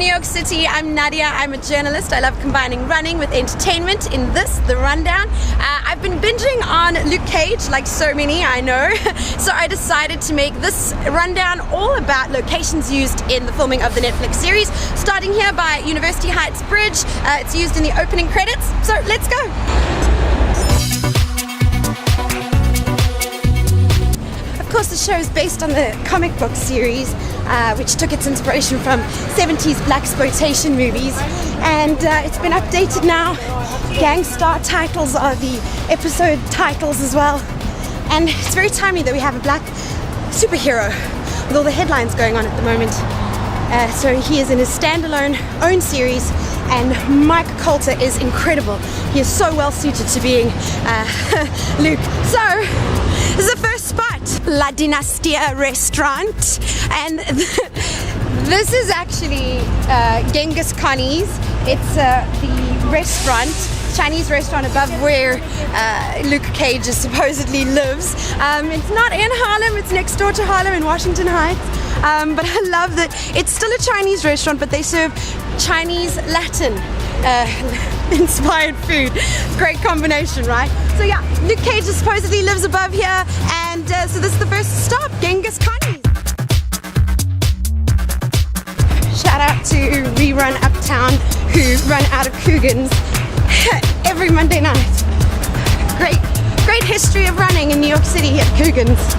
New York City. I'm Nadia. I'm a journalist. I love combining running with entertainment. In this, The Rundown, I've been binging on Luke Cage, like so many, I know. So I decided to make this rundown all about locations used in the filming of the Netflix series, starting here by University Heights Bridge. It's used in the opening credits, so let's go. Of course, the show is based on the comic book series, which took its inspiration from 70s blaxploitation movies, and it's been updated now. Gang Star titles are the episode titles as well, and it's very timely that we have a black superhero with all the headlines going on at the moment. So he is in his standalone own series, and Mike Coulter is incredible. He is so well suited to being Luke. So this is the first spot, La Dinastia restaurant, and this is actually Genghis Khan's. It's the restaurant, Chinese restaurant above where Luke Cage supposedly lives. It's not in Harlem, it's next door to Harlem in Washington Heights. But I love that it's still a Chinese restaurant, but they serve Chinese Latin inspired food. Great combination, right? So yeah, Luke Cage supposedly lives above here, and so this is the first stop, Genghis Khan's. Shout out to Rerun Uptown, who run out of Coogan's every Monday night. Great history of running in New York City at Coogan's.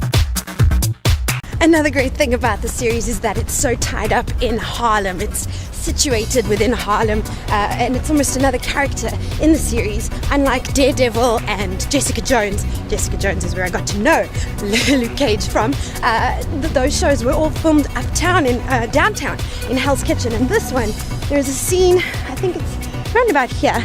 Another great thing about the series is that it's so tied up in Harlem. It's situated within Harlem, and it's almost another character in the series, unlike Daredevil and Jessica Jones. Jessica Jones is where I got to know Luke Cage from. Those shows were all filmed uptown in downtown in Hell's Kitchen, and this one, there's a scene, I think it's round about here,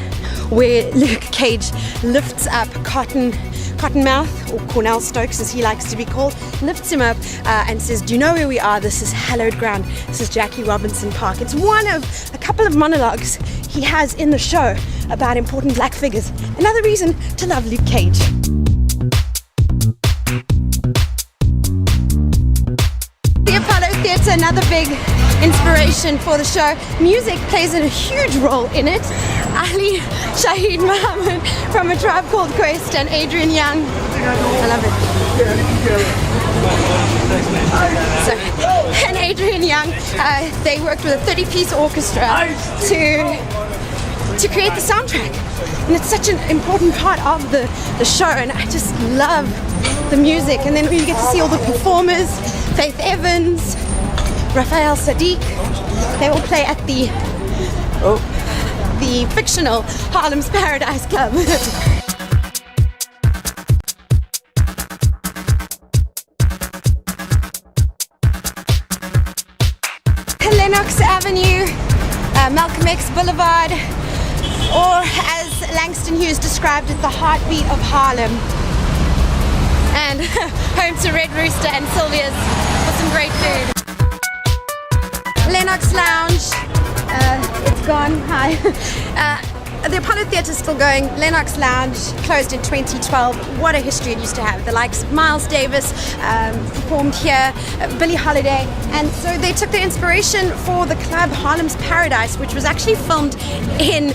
where Luke Cage lifts up Cottonmouth, or Cornell Stokes as he likes to be called, lifts him up and says, "Do you know where we are? This is hallowed ground. This is Jackie Robinson Park." It's one of a couple of monologues he has in the show about important black figures. Another reason to love Luke Cage. The Apollo Theatre, another big inspiration for the show. Music plays a huge role in it. Ali Shaheed Muhammad from A Tribe Called Quest and Adrian Young. I love it. So, and Adrian Young, they worked with a 30-piece orchestra to create the soundtrack. And it's such an important part of the show, and I just love the music. And then you get to see all the performers, Faith Evans, Raphael Sadiq. They all play at the fictional Harlem's Paradise Club. Lenox Avenue, Malcolm X Boulevard, or as Langston Hughes described it, the heartbeat of Harlem. And home to Red Rooster and Sylvia's for some great food. Lenox Lounge, it's gone. Hi. The Apollo Theatre is still going. Lenox Lounge closed in 2012. What a history it used to have. The likes of Miles Davis performed here, Billie Holiday, and so they took their inspiration for the club Harlem's Paradise, which was actually filmed in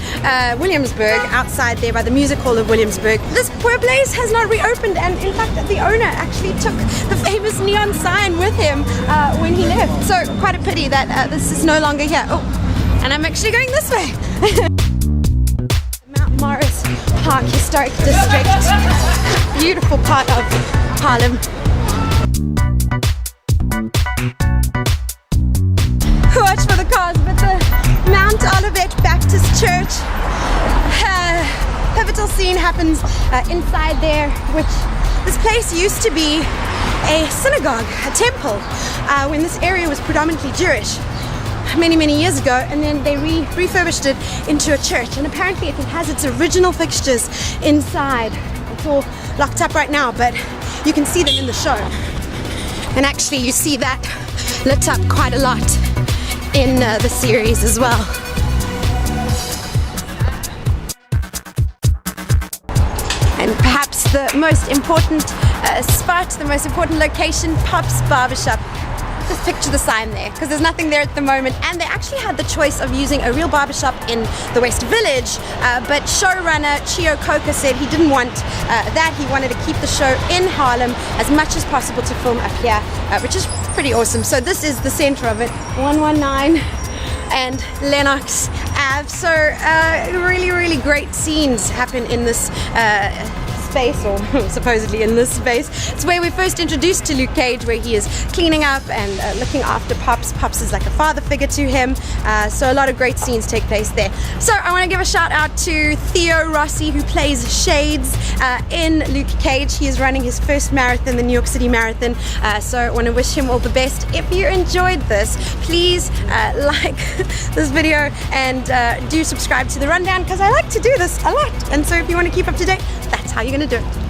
Williamsburg, outside there by the Music Hall of Williamsburg. This poor place has not reopened, and in fact the owner actually took the famous neon sign with him when he left. So quite a pity that this is no longer here. Oh, and I'm actually going this way. Morris Park Historic District, beautiful part of Harlem. Watch for the cars, but the Mount Olivet Baptist Church, pivotal scene happens inside there, which this place used to be a synagogue, a temple, when this area was predominantly Jewish. Many years ago, and then they refurbished it into a church, and apparently it has its original fixtures inside. It's all locked up right now, but you can see them in the show, and actually you see that lit up quite a lot in the series as well. And perhaps the most important spot, the most important location, Pop's Barbershop. Just picture the sign there, because there's nothing there at the moment. And they actually had the choice of using a real barbershop in the West Village, but showrunner Chio Coca said he didn't want that. He wanted to keep the show in Harlem as much as possible to film up here, which is pretty awesome. So this is the center of it, 119 and Lennox Ave. So really great scenes happen in this space, or supposedly in this space. It's where we're first introduced to Luke Cage, where he is cleaning up and looking after Pops. Pops is like a father figure to him, so a lot of great scenes take place there. So I want to give a shout out to Theo Rossi, who plays Shades in Luke Cage. He is running his first marathon, the New York City Marathon, so I want to wish him all the best. If you enjoyed this, please like this video and do subscribe to The Rundown, because I like to do this a lot, and so if you want to keep up to date, that's how you're going to do it.